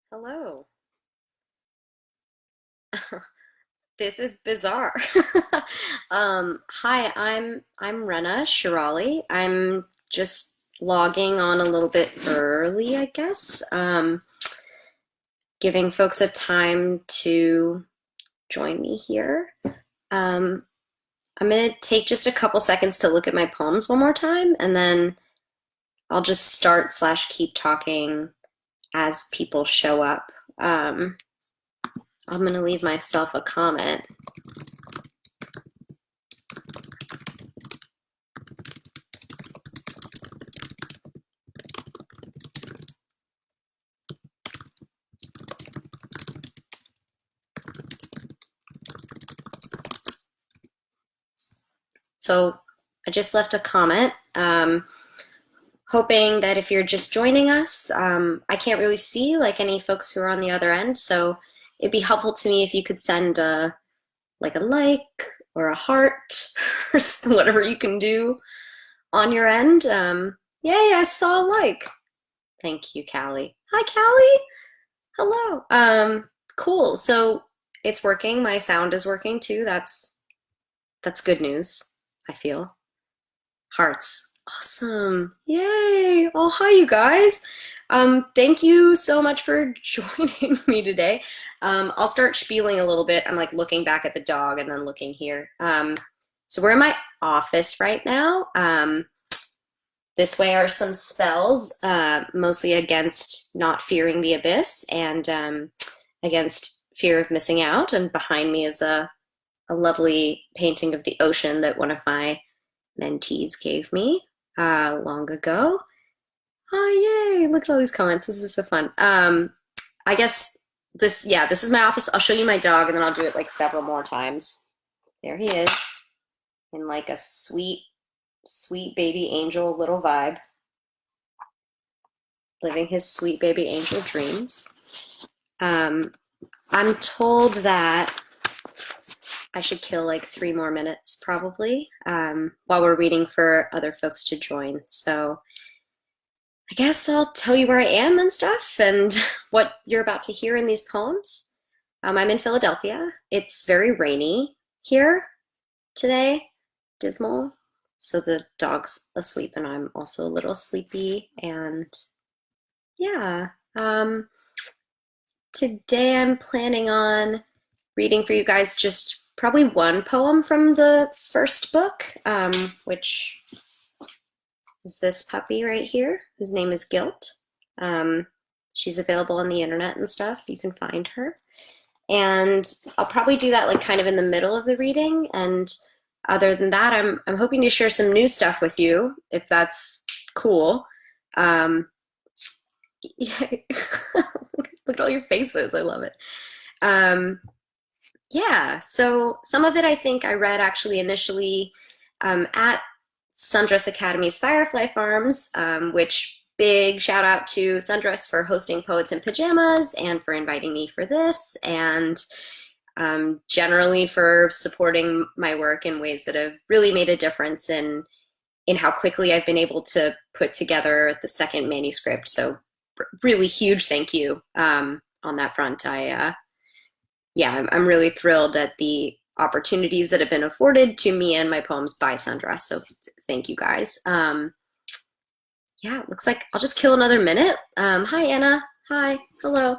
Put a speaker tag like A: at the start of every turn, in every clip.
A: Hello. This is bizarre. Hi, I'm Raena Shirali. I'm just logging on a little bit early, I guess. Giving folks a time to join me here. Um, I'm gonna take just a couple seconds to look at my poems one more time, and then I'll just start slash keep talking as people show up. I'm gonna leave myself a comment. So I just left a comment, hoping that if you're just joining us, I can't really see like any folks who are on the other end, so it'd be helpful to me if you could send a like or a heart or whatever you can do on your end. Yay, I saw a like. Thank you, Callie. Hi, Callie. Hello. Cool. So it's working. My sound is working too. That's good news, I feel. Hearts. Awesome. Yay. Oh, hi, you guys. Thank you so much for joining me today. I'll start spieling a little bit. I'm like looking back at the dog and then looking here. So we're in my office right now. This way are some spells, mostly against not fearing the abyss and against fear of missing out. And behind me is a lovely painting of the ocean that one of my mentees gave me long ago. Oh, yay! Look at all these comments. This is so fun. I guess this is my office. I'll show you my dog, and then I'll do it like several more times. There he is, in like a sweet, sweet baby angel little vibe, living his sweet baby angel dreams. I'm told that I should kill like 3 more minutes probably while we're waiting for other folks to join. So I guess I'll tell you where I am and stuff and what you're about to hear in these poems. I'm in Philadelphia. It's very rainy here today, dismal. So the dog's asleep and I'm also a little sleepy. And yeah, today I'm planning on reading for you guys just probably one poem from the first book, which is this puppy right here, whose name is GILT. She's available on the internet and stuff. You can find her. And I'll probably do that like kind of in the middle of the reading. And other than that, I'm hoping to share some new stuff with you, if that's cool. Yeah. Look at all your faces. I love it. Yeah, so some of it I think I read actually initially at Sundress Academy's Firefly Farms, which big shout out to Sundress for hosting Poets in Pajamas and for inviting me for this, and generally for supporting my work in ways that have really made a difference in how quickly I've been able to put together the second manuscript. So really huge thank you on that front. I'm really thrilled at the opportunities that have been afforded to me and my poems by Sundress. So thank you guys. Yeah, it looks like I'll just kill another minute. Hi, Anna. Hi. Hello.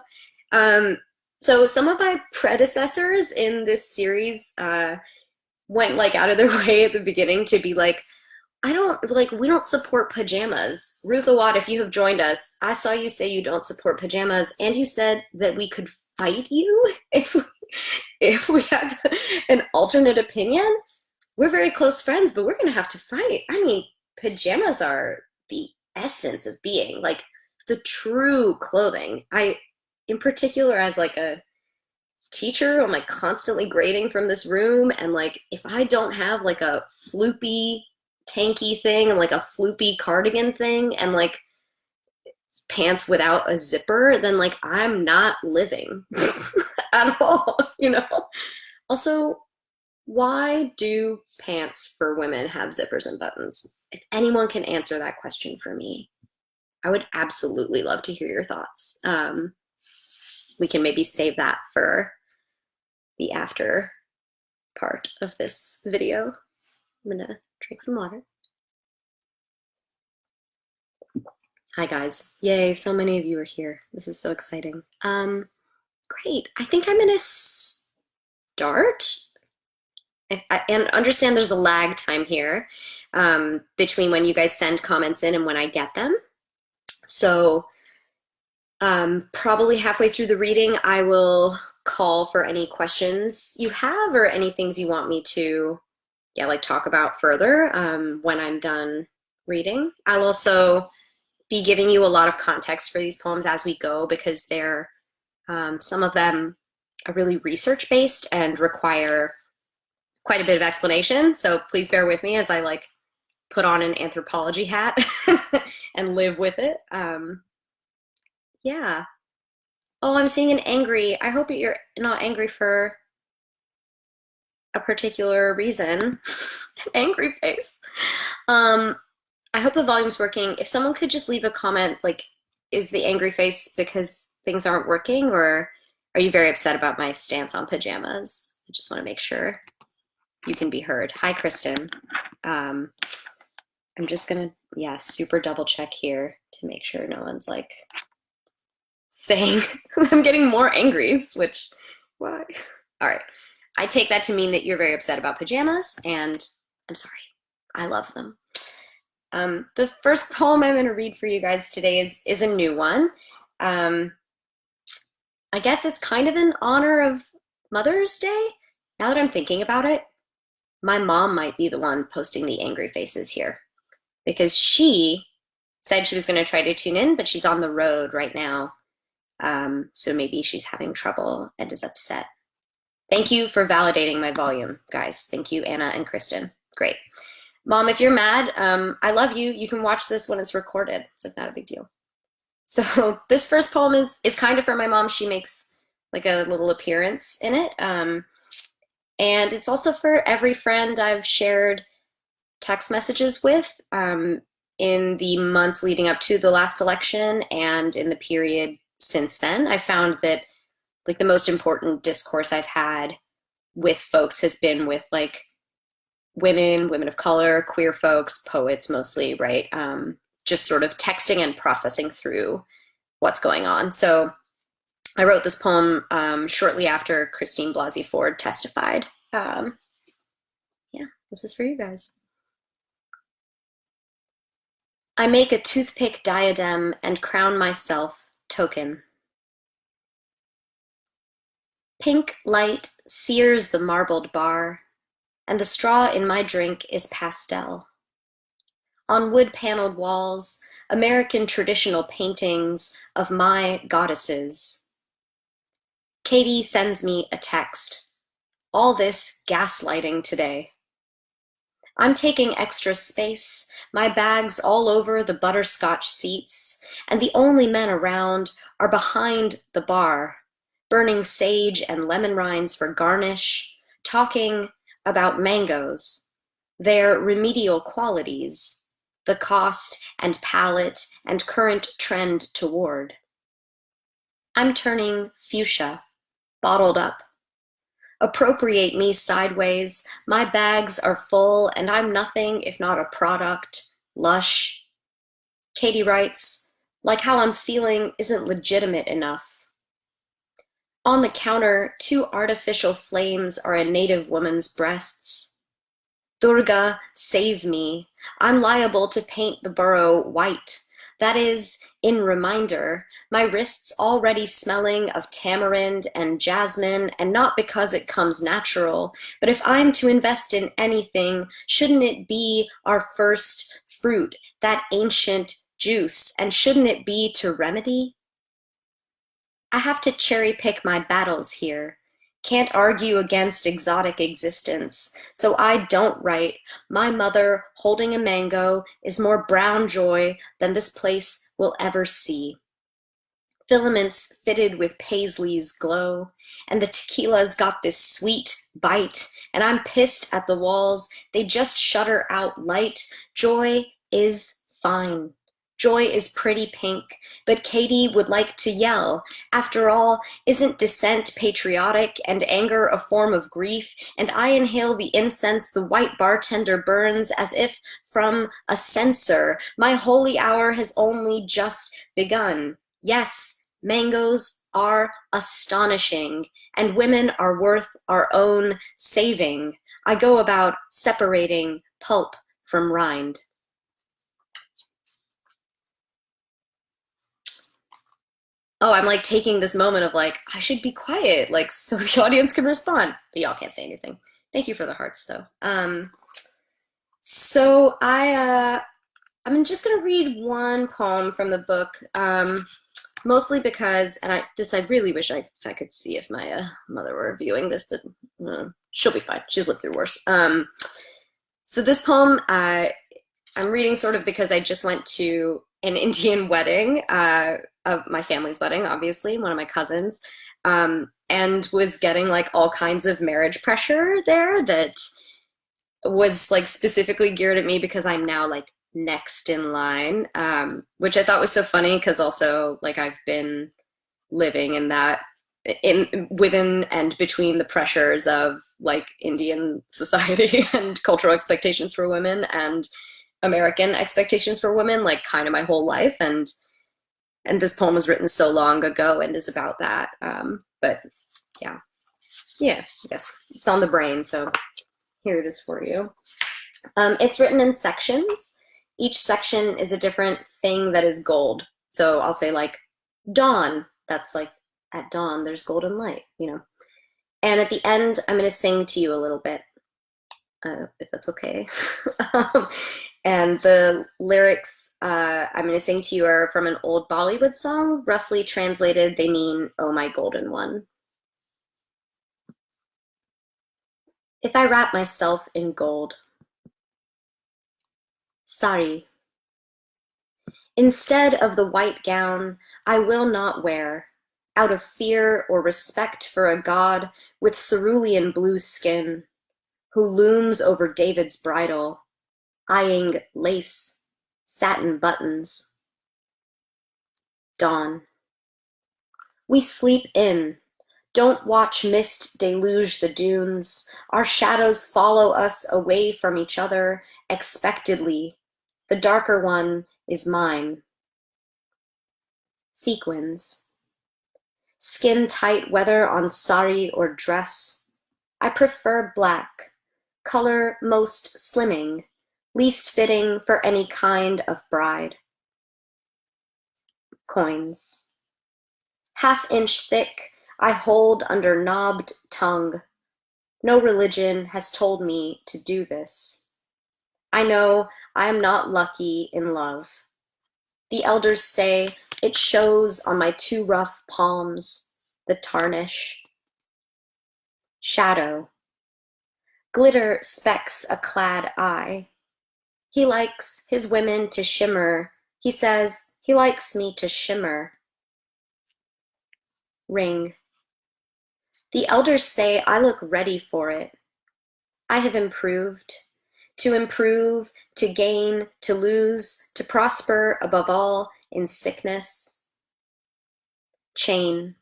A: So some of my predecessors in this series went like out of their way at the beginning to be like, we don't support pajamas. Ruth Awad, if you have joined us, I saw you say you don't support pajamas, and you said that we could fight you if we had an alternate opinion. We're very close friends, but we're gonna have to fight. I mean, pajamas are the essence of being, like the true clothing. In particular, as like a teacher, I'm like constantly grading from this room, and like if I don't have like a floopy tanky thing and like a floopy cardigan thing and like pants without a zipper, then like I'm not living at all, you know? Also, why do pants for women have zippers and buttons? If anyone can answer that question for me, I would absolutely love to hear your thoughts. we can maybe save that for the after part of this video. I'm gonna drink some water. Hi guys, yay, so many of you are here. This is so exciting. Great, I think I'm gonna start. And understand there's a lag time here between when you guys send comments in and when I get them. So probably halfway through the reading, I will call for any questions you have or any things you want me to like talk about further when I'm done reading. I'll also be giving you a lot of context for these poems as we go, because they're some of them are really research-based and require quite a bit of explanation. So please bear with me as I like put on an anthropology hat and live with it. Yeah. Oh, I'm seeing an angry. I hope you're not angry for a particular reason. An angry face. I hope the volume's working. If someone could just leave a comment, like, is the angry face because things aren't working, or are you very upset about my stance on pajamas? I just want to make sure you can be heard. Hi, Kristen. I'm just gonna, super double check here to make sure no one's like saying I'm getting more angries, which, why? All right. I take that to mean that you're very upset about pajamas, and I'm sorry. I love them. The first poem I'm going to read for you guys today is a new one. I guess it's kind of in honor of Mother's Day. Now that I'm thinking about it, my mom might be the one posting the angry faces here, because she said she was going to try to tune in, but she's on the road right now. So maybe she's having trouble and is upset. Thank you for validating my volume, guys. Thank you, Anna and Kristen. Great. Mom, if you're mad, I love you. You can watch this when it's recorded. It's like not a big deal. So this first poem is kind of for my mom. She makes like a little appearance in it. And it's also for every friend I've shared text messages with in the months leading up to the last election and in the period since then. I found that like the most important discourse I've had with folks has been with like women of color, queer folks, poets mostly, right? Just sort of texting and processing through what's going on. So I wrote this poem shortly after Christine Blasey Ford testified. This is for you guys. I make a toothpick diadem and crown myself token. Pink light sears the marbled bar, and the straw in my drink is pastel. On wood-paneled walls, American traditional paintings of my goddesses. Katie sends me a text. All this gaslighting today. I'm taking extra space, my bags all over the butterscotch seats, and the only men around are behind the bar, burning sage and lemon rinds for garnish, talking about mangoes, their remedial qualities, the cost and palate and current trend toward. I'm turning fuchsia, bottled up. Appropriate me sideways, my bags are full and I'm nothing if not a product, lush. Katie writes, like how I'm feeling isn't legitimate enough. On the counter, 2 artificial flames are a native woman's breasts. Durga, save me. I'm liable to paint the burrow white. That is, in reminder, my wrists already smelling of tamarind and jasmine, and not because it comes natural, but if I'm to invest in anything, shouldn't it be our first fruit, that ancient juice, and shouldn't it be to remedy? I have to cherry pick my battles here. Can't argue against exotic existence, so I don't write, my mother holding a mango is more brown joy than this place will ever see. Filaments fitted with paisleys glow, and the tequila's got this sweet bite, and I'm pissed at the walls, they just shutter out light. Joy is fine. Joy is pretty pink, but Katie would like to yell. After all, isn't dissent patriotic and anger a form of grief? And I inhale the incense the white bartender burns as if from a censer. My holy hour has only just begun. Yes, mangoes are astonishing, and women are worth our own saving. I go about separating pulp from rind. Oh, I'm like taking this moment of like, I should be quiet, like so the audience can respond. But y'all can't say anything. Thank you for the hearts though. So I'm just gonna read one poem from the book, mostly because, and I really wish if I could see if my mother were viewing this, but she'll be fine. She's lived through worse. So this poem I'm reading sort of because I just went to an Indian wedding, of my family's wedding, obviously, one of my cousins, and was getting like all kinds of marriage pressure there that was like specifically geared at me because I'm now like next in line, which I thought was so funny because also like I've been living in that within and between the pressures of like Indian society and cultural expectations for women and American expectations for women like kind of my whole life, and this poem was written so long ago and is about that, but yeah, I guess it's on the brain, so here it is for you. It's written in sections. Each section is a different thing that is gold. So I'll say like dawn, that's like at dawn there's golden light, you know. And at the end I'm going to sing to you a little bit, if that's okay. And the lyrics I'm going to sing to you are from an old Bollywood song. Roughly translated, they mean, "Oh, my golden one." If I wrap myself in gold. Sari. Instead of the white gown I will not wear, out of fear or respect for a god with cerulean blue skin, who looms over David's bridal, eyeing lace, satin buttons. Dawn. We sleep in. Don't watch mist deluge the dunes. Our shadows follow us away from each other expectedly. The darker one is mine. Sequins. Skin tight whether on sari or dress. I prefer black, color most slimming, least fitting for any kind of bride. Coins. Half-inch thick, I hold under knobbed tongue. No religion has told me to do this. I know I am not lucky in love. The elders say it shows on my too rough palms, the tarnish. Shadow. Glitter specks a clad eye. He likes his women to shimmer. He says he likes me to shimmer. Ring. The elders say I look ready for it. I have improved. To improve, to gain, to lose, to prosper above all in sickness. Chain.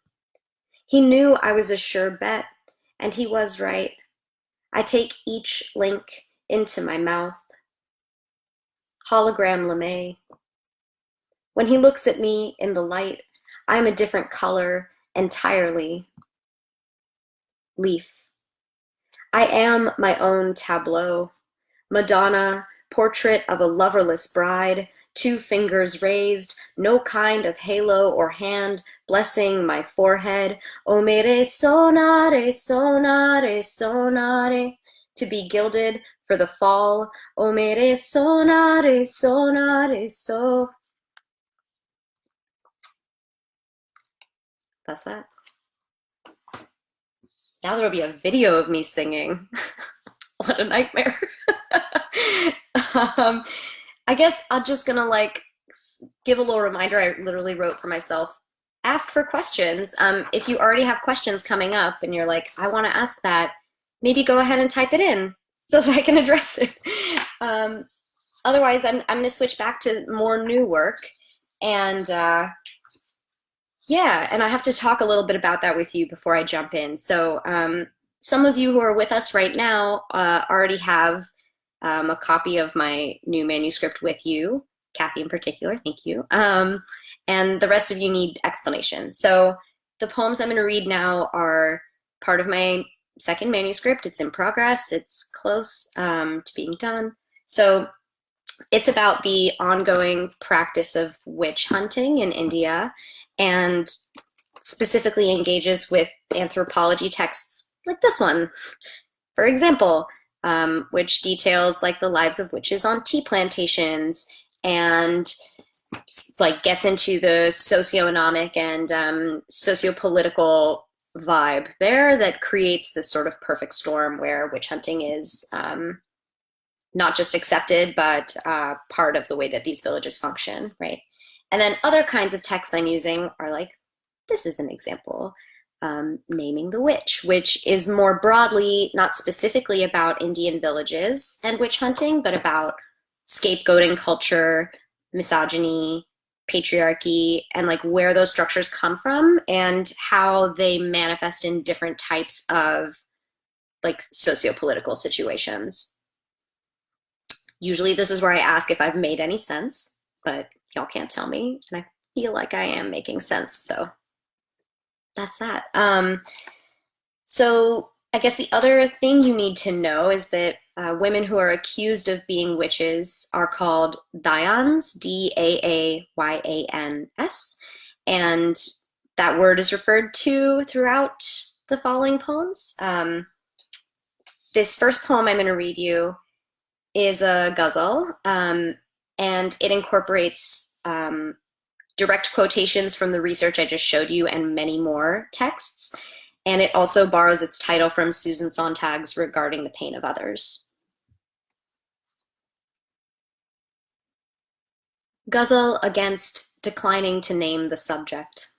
A: He knew I was a sure bet, and he was right. I take each link into my mouth. Hologram lame. When he looks at me in the light, I am a different color entirely. Leaf. I am my own tableau. Madonna, portrait of a loverless bride, 2 fingers raised, no kind of halo or hand blessing my forehead. O mere sonare, sonare, sonare, to be gilded for the fall. O mere sonare, sonare, so. That's that. Now there'll be a video of me singing. What a nightmare. I guess I'm just gonna like give a little reminder I literally wrote for myself. Ask for questions. If you already have questions coming up and you're like, I want to ask that, maybe go ahead and type it in so that I can address it. otherwise, I'm going to switch back to more new work. And yeah, and I have to talk a little bit about that with you before I jump in. So some of you who are with us right now already have a copy of my new manuscript with you, Kathy in particular, thank you. And the rest of you need explanation. So the poems I'm going to read now are part of my second manuscript. It's in progress. It's close to being done. So it's about the ongoing practice of witch hunting in India, and specifically engages with anthropology texts like this one, for example, which details like the lives of witches on tea plantations, and like gets into the socioeconomic and sociopolitical vibe there that creates this sort of perfect storm where witch hunting is not just accepted, but part of the way that these villages function, right? And then other kinds of texts I'm using are like, this is an example, Naming the Witch, which is more broadly, not specifically about Indian villages and witch hunting, but about scapegoating culture, misogyny, patriarchy, and like where those structures come from and how they manifest in different types of like socio-political situations. Usually this is where I ask if I've made any sense, but y'all can't tell me, and I feel like I am making sense, so that's that. So I guess the other thing you need to know is that women who are accused of being witches are called Daayans, Daayans, and that word is referred to throughout the following poems. This first poem I'm going to read you is a ghazal, and it incorporates direct quotations from the research I just showed you and many more texts. And it also borrows its title from Susan Sontag's Regarding the Pain of Others. Ghazal against declining to name the subject.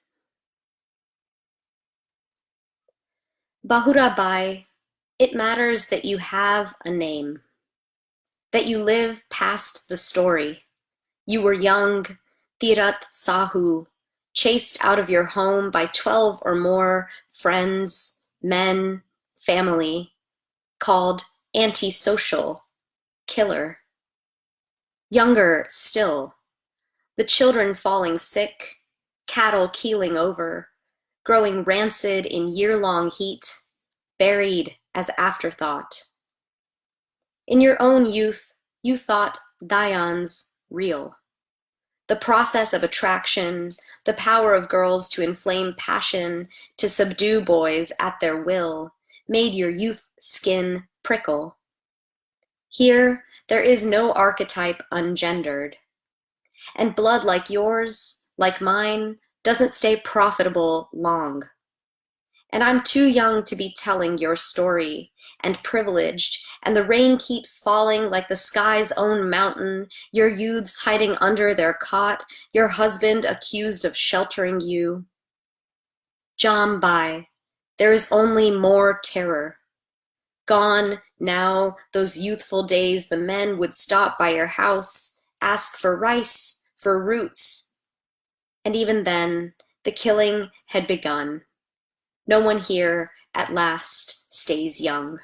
A: Bahura Bai, it matters that you have a name, that you live past the story. You were young, Tirat Sahu, chased out of your home by 12 or more friends, men, family, called antisocial, killer. Younger still, the children falling sick, cattle keeling over, growing rancid in year-long heat, buried as afterthought. In your own youth, you thought Daayans real. The process of attraction, the power of girls to inflame passion, to subdue boys at their will, made your youth skin prickle. Here, there is no archetype ungendered. And blood like yours, like mine, doesn't stay profitable long. And I'm too young to be telling your story, and privileged, and the rain keeps falling like the sky's own mountain, your youths hiding under their cot, your husband accused of sheltering you. Jam Bai, there is only more terror. Gone now those youthful days the men would stop by your house, ask for rice, for roots. And even then, the killing had begun. No one here, at last, stays young.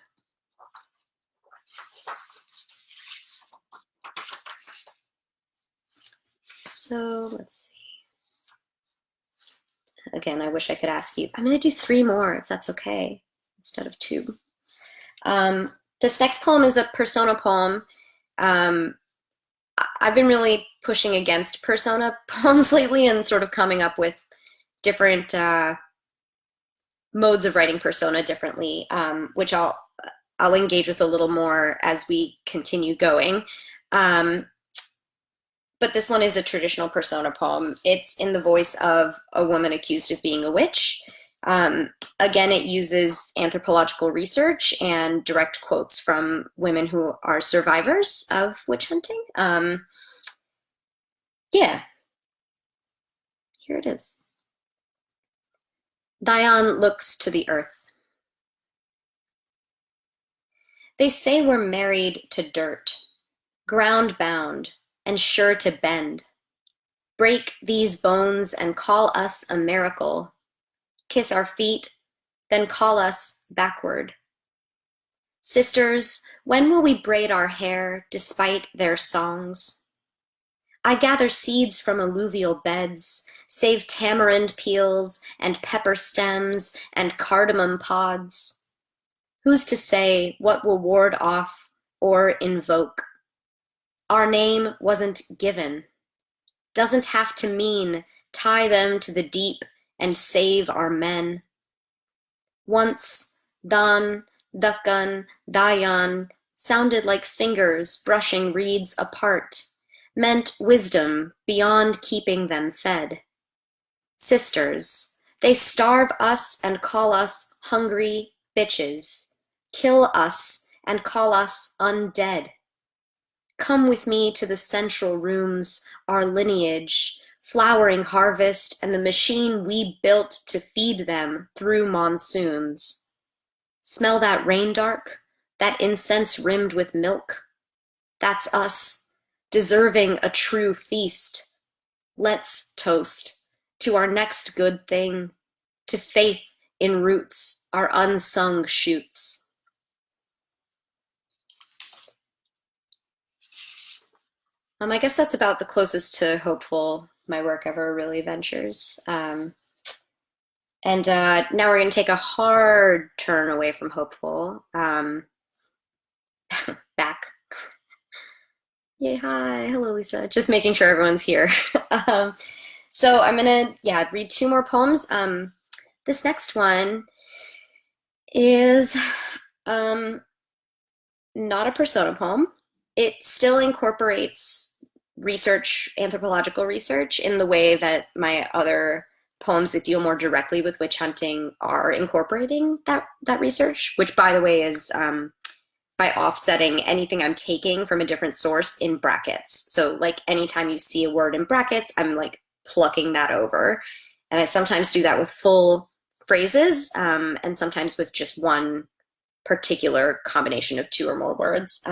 A: So let's see. Again, I wish I could ask you. I'm going to do 3 more, if that's okay, instead of 2. This next poem is a persona poem. I've been really pushing against persona poems lately and sort of coming up with different modes of writing persona differently, which I'll engage with a little more as we continue going. But this one is a traditional persona poem. It's in the voice of a woman accused of being a witch. Again, it uses anthropological research and direct quotes from women who are survivors of witch hunting. Yeah, here it is. Daayan looks to the earth. They say we're married to dirt, ground bound and sure to bend. Break these bones and call us a miracle. Kiss our feet, then call us backward. Sisters, when will we braid our hair despite their songs? I gather seeds from alluvial beds, save tamarind peels and pepper stems and cardamom pods. Who's to say what will ward off or invoke? Our name wasn't given. Doesn't have to mean tie them to the deep and save our men. Once, Dan, Dakan, Dayan sounded like fingers brushing reeds apart, meant wisdom beyond keeping them fed. Sisters, they starve us and call us hungry bitches, kill us and call us undead. Come with me to the central rooms, our lineage, flowering harvest, and the machine we built to feed them through monsoons. Smell that rain dark, that incense rimmed with milk? That's us, deserving a true feast. Let's toast to our next good thing, to faith in roots, our unsung shoots. I guess that's about the closest to hopeful my work ever really ventures. And now we're going to take a hard turn away from hopeful. Back. Yay, hi. Hello, Lisa. Just making sure everyone's here. So I'm going to, read two more poems. This next one is not a persona poem. It still incorporates research, anthropological research, in the way that my other poems that deal more directly with witch hunting are incorporating that research, which, by the way, is by offsetting anything I'm taking from a different source in brackets. So like anytime you see a word in brackets, I'm like plucking that over. And I sometimes do that with full phrases, and sometimes with just one particular combination of two or more words.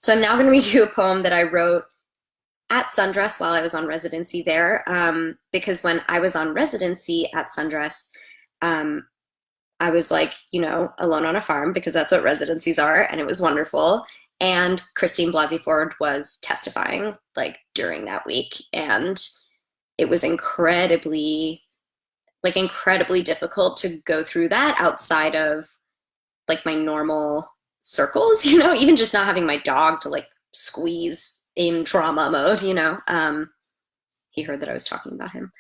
A: So I'm now going to read you a poem that I wrote at Sundress while I was on residency there, because when I was on residency at Sundress, I was like, alone on a farm, because that's what residencies are, and it was wonderful. And Christine Blasey Ford was testifying like during that week, and it was incredibly difficult to go through that outside of like my normal circles, even just not having my dog to like squeeze in trauma mode, he heard that I was talking about him.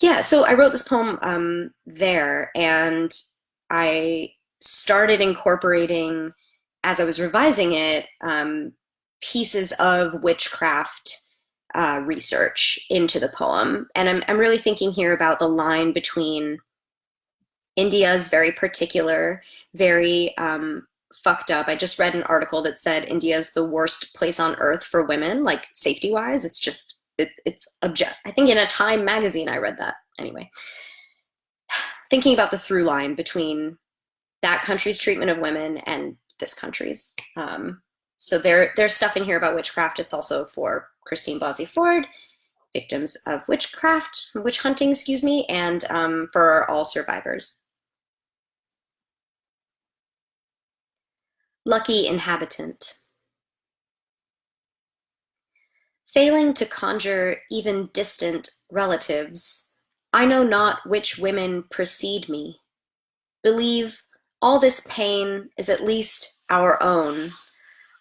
A: Yeah, so I wrote this poem there, and I started incorporating, as I was revising it, pieces of witchcraft research into the poem. And I'm really thinking here about the line between India's very particular, very fucked up. I just read an article that said India is the worst place on earth for women, like safety-wise. It's just, it's object. I think in a Time magazine I read that. Anyway, thinking about the through line between that country's treatment of women and this country's. So there's stuff in here about witchcraft. It's also for Christine Blasey Ford, victims of witch hunting, and for all survivors. Lucky inhabitant. Failing to conjure even distant relatives, I know not which women precede me. Believe all this pain is at least our own.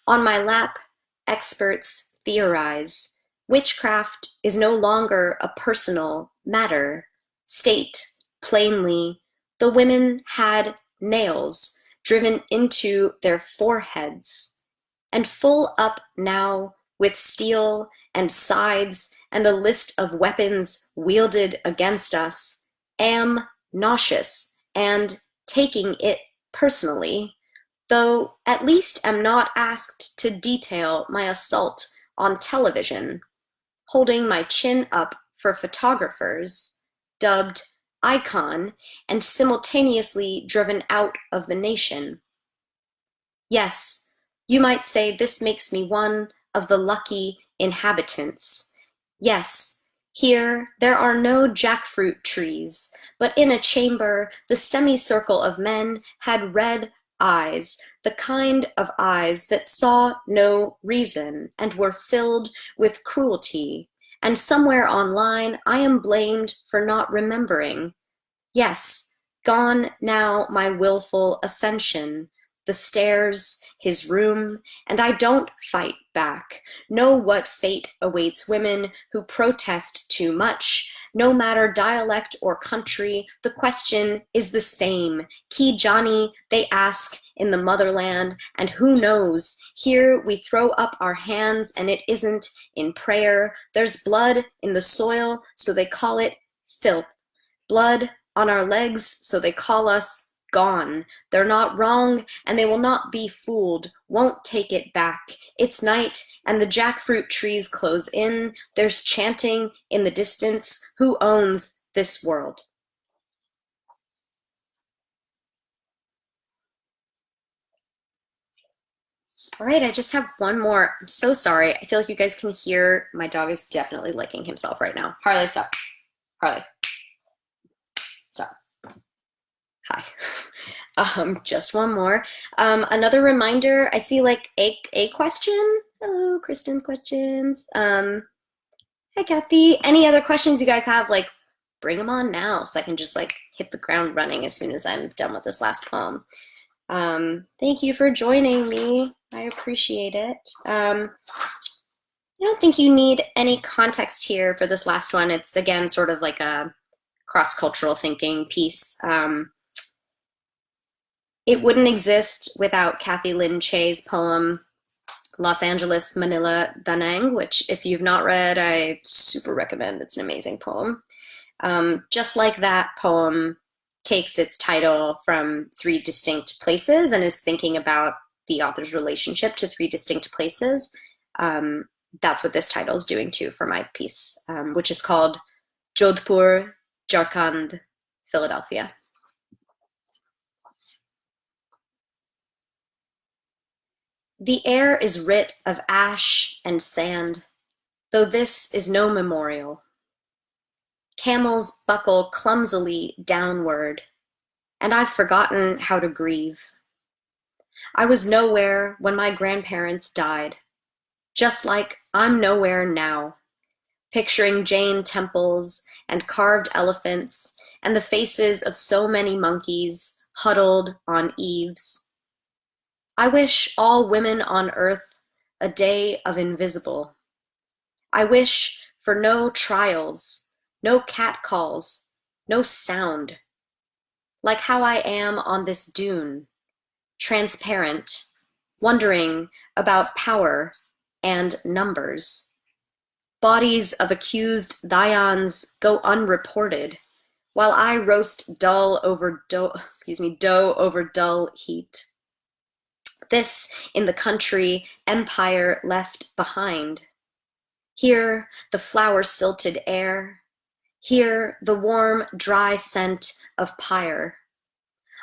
A: On my lap, experts theorize. Witchcraft is no longer a personal matter. State plainly, the women had nails driven into their foreheads, and full up now with steel and scythes and a list of weapons wielded against us, am nauseous and taking it personally, though at least am not asked to detail my assault on television, holding my chin up for photographers, dubbed icon, and simultaneously driven out of the nation. Yes, You might say this makes me one of the lucky inhabitants. Yes, here there are no jackfruit trees, but in a chamber the semicircle of men had red eyes, the kind of eyes that saw no reason and were filled with cruelty. And somewhere online I am blamed for not remembering. Yes, gone now my wilful ascension, the stairs, his room, and I don't fight back. Know what fate awaits women who protest too much. No matter dialect or country, the question is the same. Ki Johnny, they ask in the motherland, and who knows? Here we throw up our hands, and it isn't in prayer. There's blood in the soil, so they call it filth. Blood on our legs, so they call us gone. They're not wrong, and they will not be fooled, won't take it back. It's night, and the jackfruit trees close in. There's chanting in the distance. Who owns this world? All right, I just have one more. I'm so sorry. I feel like you guys can hear my dog is definitely licking himself right now. Harley, stop. Harley, stop. Hi. Just one more. Another reminder, I see like a question. Hello, Kristen's questions. Hi, Kathy. Any other questions you guys have, like, bring them on now so I can just like hit the ground running as soon as I'm done with this last poem. Thank you for joining me. I appreciate it. I don't think you need any context here for this last one. It's, again, sort of like a cross-cultural thinking piece. It wouldn't exist without Kathy Lynn Che's poem, Los Angeles, Manila, Da Nang, which if you've not read, I super recommend. It's an amazing poem. Just like that poem takes its title from three distinct places and is thinking about the author's relationship to three distinct places. That's what this title is doing too for my piece, which is called Jodhpur, Jharkhand, Philadelphia. The air is writ of ash and sand, though this is no memorial. Camels buckle clumsily downward, and I've forgotten how to grieve. I was nowhere when my grandparents died, just like I'm nowhere now, picturing Jain temples and carved elephants and the faces of so many monkeys huddled on eaves. I wish all women on earth a day of invisible. I wish for no trials, no catcalls, no sound. Like how I am on this dune, transparent, wondering about power and numbers. Bodies of accused Thyons go unreported, while I roast dough over dull heat. This in the country empire left behind. Here the flower-silted air. Here the warm, dry scent of pyre.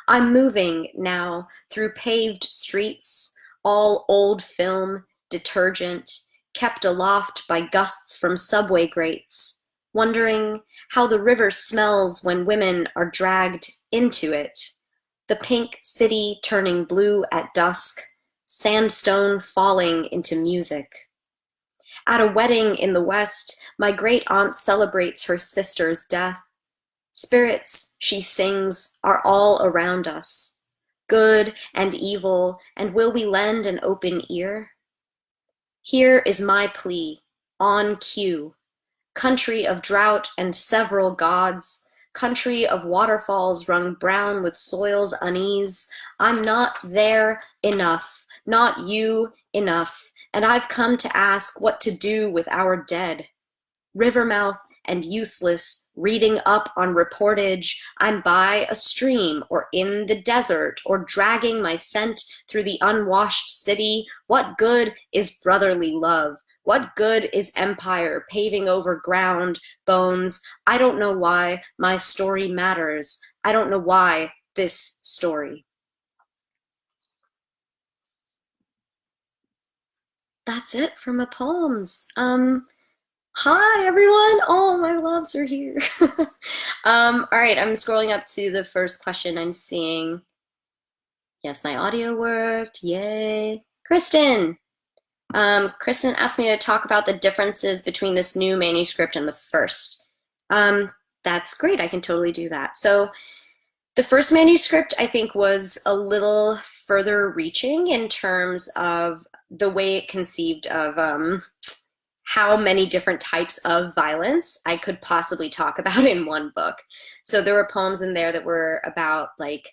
A: I'm moving now through paved streets, all old film, detergent, kept aloft by gusts from subway grates, wondering how the river smells when women are dragged into it. The pink city turning blue at dusk, sandstone falling into music. At a wedding in the West, my great-aunt celebrates her sister's death. Spirits, she sings, are all around us, good and evil, and will we lend an open ear? Here is my plea, on cue, country of drought and several gods, country of waterfalls wrung brown with soil's unease. I'm not there enough, not you enough, and I've come to ask what to do with our dead. Rivermouth and useless, reading up on reportage, I'm by a stream or in the desert or dragging my scent through the unwashed city. What good is brotherly love? What good is empire paving over ground, bones? I don't know why my story matters. I don't know why this story. that's it for my poems. Hi everyone. Oh, my loves are here. All right, I'm scrolling up to the first question I'm seeing. Yes, my audio worked. Yay. Kristen. Kristen asked me to talk about the differences between this new manuscript and the first. That's great. I can totally do that. So the first manuscript, I think, was a little further reaching in terms of the way it conceived of how many different types of violence I could possibly talk about in one book. So there were poems in there that were about like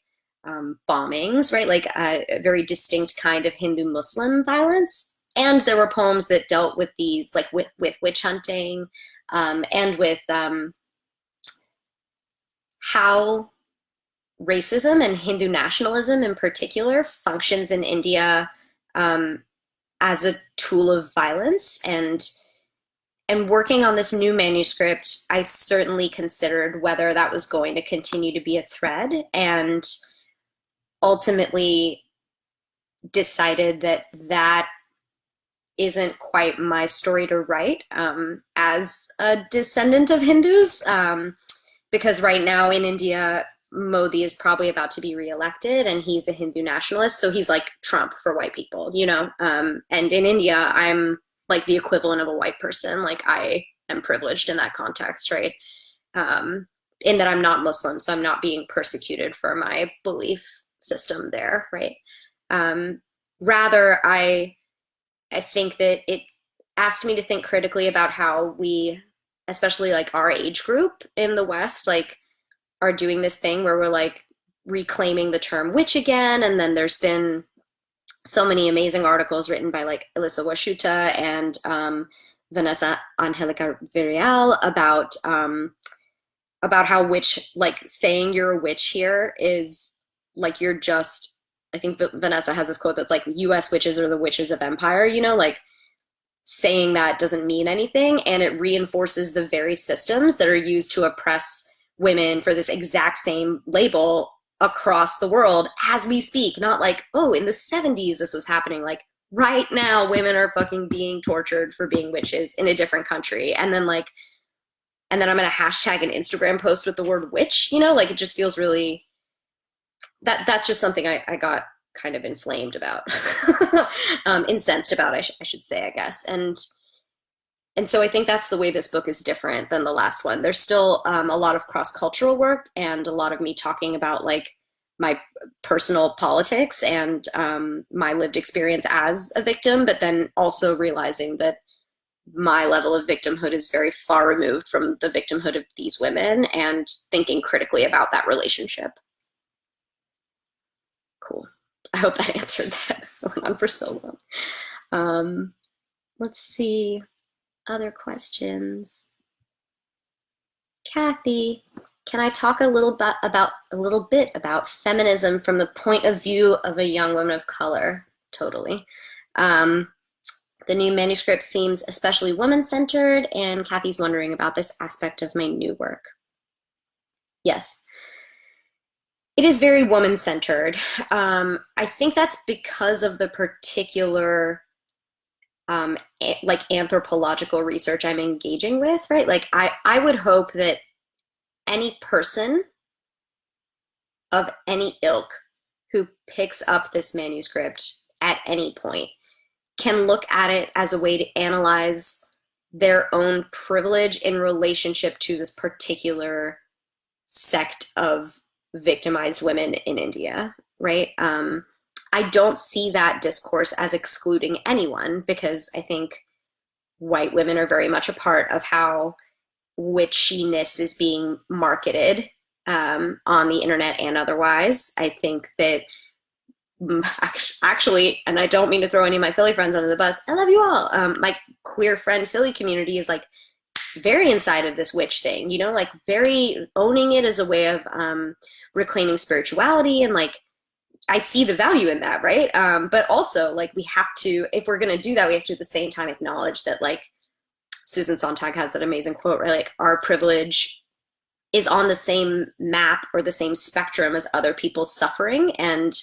A: bombings, right? Like a very distinct kind of Hindu-Muslim violence. And there were poems that dealt with these, like with witch hunting and with how racism and Hindu nationalism in particular functions in India as a tool of violence. And working on this new manuscript, I certainly considered whether that was going to continue to be a thread, and ultimately decided that that isn't quite my story to write as a descendant of Hindus, because right now in India, Modi is probably about to be reelected, and he's a Hindu nationalist, so he's like Trump for white people, you know? And in India, I'm like the equivalent of a white person. Like I am privileged in that context, right? In that I'm not Muslim, so I'm not being persecuted for my belief system there, right? Rather, I think that it asked me to think critically about how we, especially like our age group in the West, like are doing this thing where we're like reclaiming the term witch again. And then there's been so many amazing articles written by like Elisa Washuta and Vanessa Angelica Virial about how witch, like saying you're a witch here is like you're just, I think Vanessa has this quote that's like, US witches are the witches of empire, you know, like saying that doesn't mean anything, and it reinforces the very systems that are used to oppress women for this exact same label across the world as we speak. Not like, oh, in the 70s this was happening. Like right now women are fucking being tortured for being witches in a different country. And then I'm gonna hashtag an Instagram post with the word witch, you know, like it just feels really, that's just something I got kind of inflamed about, incensed about, I should say, I guess. And so I think that's the way this book is different than the last one. There's still a lot of cross-cultural work and a lot of me talking about like my personal politics and my lived experience as a victim, but then also realizing that my level of victimhood is very far removed from the victimhood of these women, and thinking critically about that relationship. Cool. I hope that answered that. It went on for so long. Let's see. Other questions. Kathy, can I talk a little bit about feminism from the point of view of a young woman of color? Totally. The new manuscript seems especially woman-centered, and Kathy's wondering about this aspect of my new work. Yes. It is very woman-centered. I think that's because of the particular like anthropological research I'm engaging with, right? Like I would hope that any person of any ilk who picks up this manuscript at any point can look at it as a way to analyze their own privilege in relationship to this particular sect of victimized women in India, right? I don't see that discourse as excluding anyone, because I think white women are very much a part of how witchiness is being marketed on the internet and otherwise. I think that actually, and I don't mean to throw any of my Philly friends under the bus, I love you all. My queer friend Philly community is like very inside of this witch thing, you know, like very owning it as a way of reclaiming spirituality, and like I see the value in that, right? But also, like, we have to, if we're going to do that, we have to at the same time acknowledge that, like, Susan Sontag has that amazing quote, right? Like, our privilege is on the same map or the same spectrum as other people's suffering. And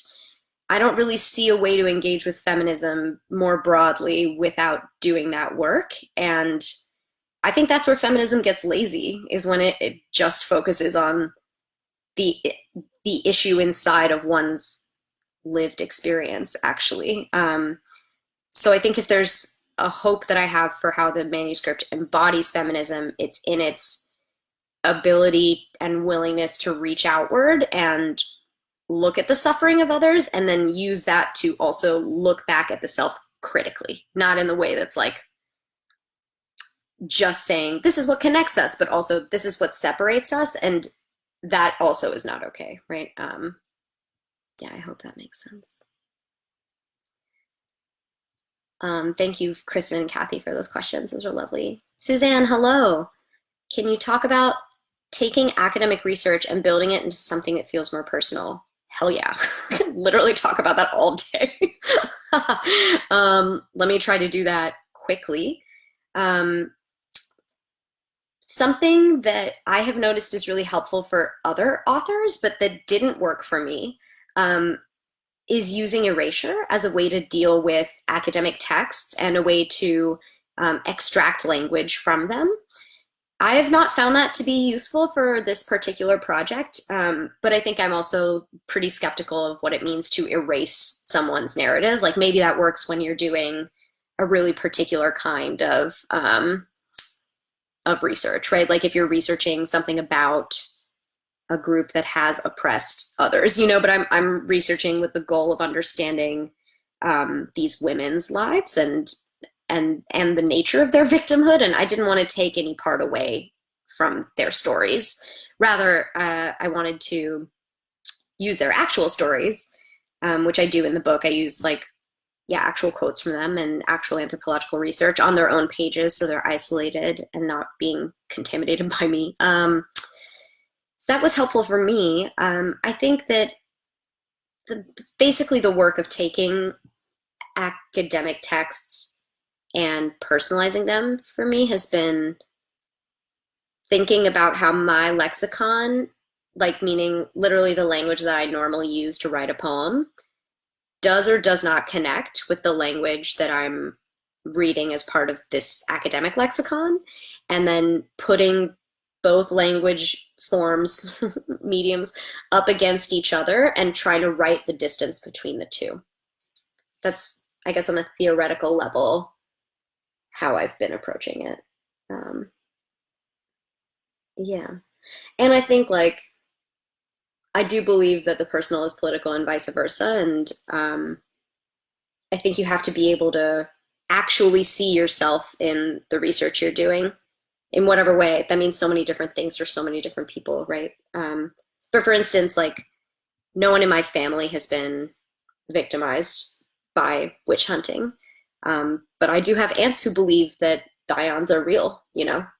A: I don't really see a way to engage with feminism more broadly without doing that work. And I think that's where feminism gets lazy, is when it just focuses on the the issue inside of one's lived experience, actually. So I think if there's a hope that I have for how the manuscript embodies feminism, it's in its ability and willingness to reach outward and look at the suffering of others, and then use that to also look back at the self critically, not in the way that's like just saying this is what connects us, but also this is what separates us, and that also is not okay, right? Yeah, I hope that makes sense. Thank you, Kristen and Kathy, for those questions. Those are lovely. Suzanne, hello. Can you talk about taking academic research and building it into something that feels more personal? Hell yeah. Literally talk about that all day. Let me try to do that quickly. Something that I have noticed is really helpful for other authors, but that didn't work for me, is using erasure as a way to deal with academic texts and a way to extract language from them. I have not found that to be useful for this particular project, but I think I'm also pretty skeptical of what it means to erase someone's narrative. Like maybe that works when you're doing a really particular kind of research, right? Like if you're researching something about a group that has oppressed others, but I'm researching with the goal of understanding these women's lives and the nature of their victimhood, and I didn't want to take any part away from their stories. Rather, I wanted to use their actual stories, which I do in the book. I use actual quotes from them and actual anthropological research on their own pages, so they're isolated and not being contaminated by me. So that was helpful for me. I think that basically the work of taking academic texts and personalizing them for me has been thinking about how my lexicon, meaning literally the language that I normally use to write a poem, does or does not connect with the language that I'm reading as part of this academic lexicon, and then putting both language forms, mediums, up against each other and try to write the distance between the two. That's, I guess, on a theoretical level, how I've been approaching it. Yeah. And I think I do believe that the personal is political and vice versa. And I think you have to be able to actually see yourself in the research you're doing in whatever way. That means so many different things for so many different people, right? But for instance, no one in my family has been victimized by witch hunting. But I do have aunts who believe that Dions are real,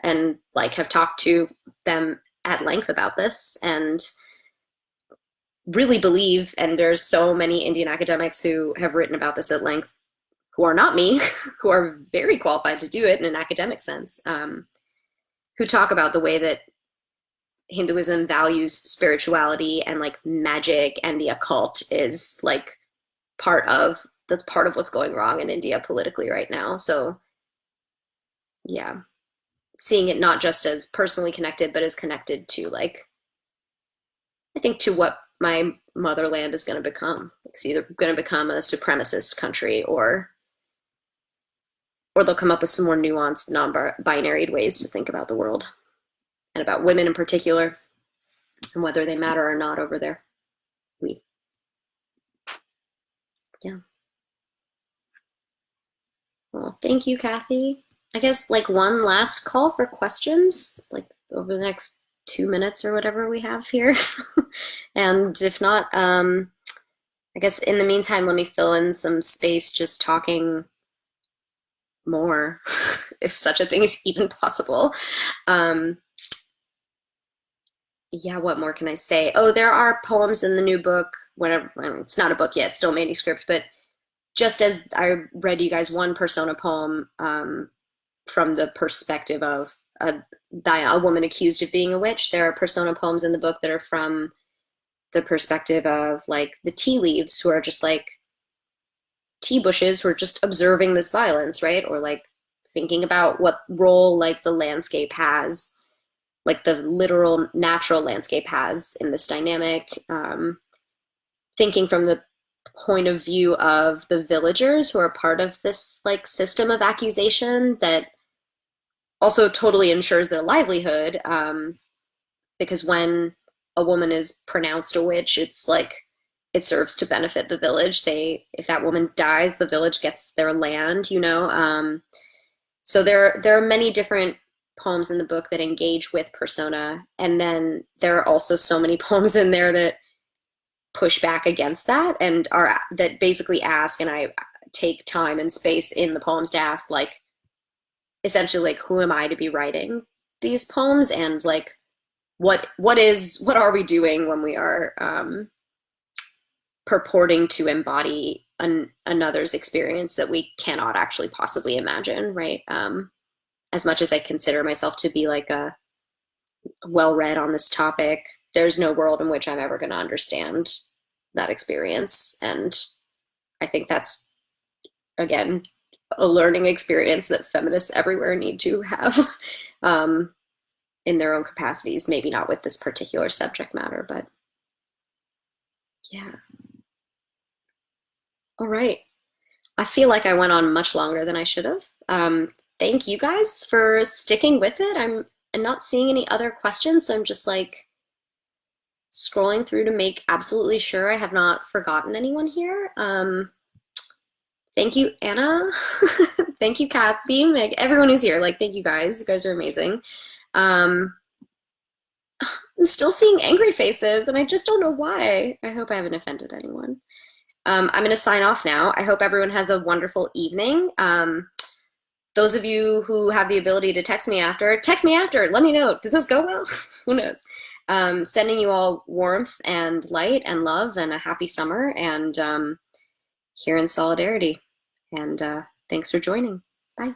A: and have talked to them at length about this and really believe, and there's so many Indian academics who have written about this at length, who are not me, who are very qualified to do it in an academic sense, who talk about the way that Hinduism values spirituality and magic and the occult is that's part of what's going wrong in India politically right now. So yeah, seeing it not just as personally connected, but as connected to I think to what my motherland is going to become. It's either going to become a supremacist country or they'll come up with some more nuanced, non-binary ways to think about the world and about women in particular and whether they matter or not over there. Yeah. Well, thank you, Kathy. I guess one last call for questions, over the next 2 minutes or whatever we have here. And if not, I guess in the meantime, let me fill in some space just talking more, if such a thing is even possible. Yeah, what more can I say? Oh, there are poems in the new book. Whatever, it's not a book yet, it's still manuscript, but just as I read you guys one persona poem from the perspective of a woman accused of being a witch, there are persona poems in the book that are from the perspective of like the tea leaves who are just like tea bushes who are just observing this violence, right? Or like thinking about what role like the landscape has, like the literal natural landscape has in this dynamic. Thinking from the point of view of the villagers who are part of this like system of accusation that also totally ensures their livelihood, because when a woman is pronounced a witch, it's like it serves to benefit the village. If that woman dies, the village gets their land, you know. So there are many different poems in the book that engage with persona, and then there are also so many poems in there that push back against that and are that basically ask, and I take time and space in the poems to ask, like, essentially, like, who am I to be writing these poems, and like what are we doing when we are purporting to embody another's experience that we cannot actually possibly imagine, right? As much as I consider myself to be like a well-read on this topic, there's no world in which I'm ever going to understand that experience. And I think that's, again, a learning experience that feminists everywhere need to have in their own capacities. Maybe not with this particular subject matter, but yeah. All right. I feel like I went on much longer than I should have. Thank you guys for sticking with it. I'm not seeing any other questions, so I'm just like scrolling through to make absolutely sure I have not forgotten anyone here. Thank you, Anna. Thank you, Kathy, Meg, everyone who's here. Like, thank you guys. You guys are amazing. I'm still seeing angry faces, and I just don't know why. I hope I haven't offended anyone. I'm going to sign off now. I hope everyone has a wonderful evening. Those of you who have the ability to text me after. Let me know. Did this go well? Who knows? Sending you all warmth and light and love and a happy summer, and here in solidarity. And thanks for joining. Bye.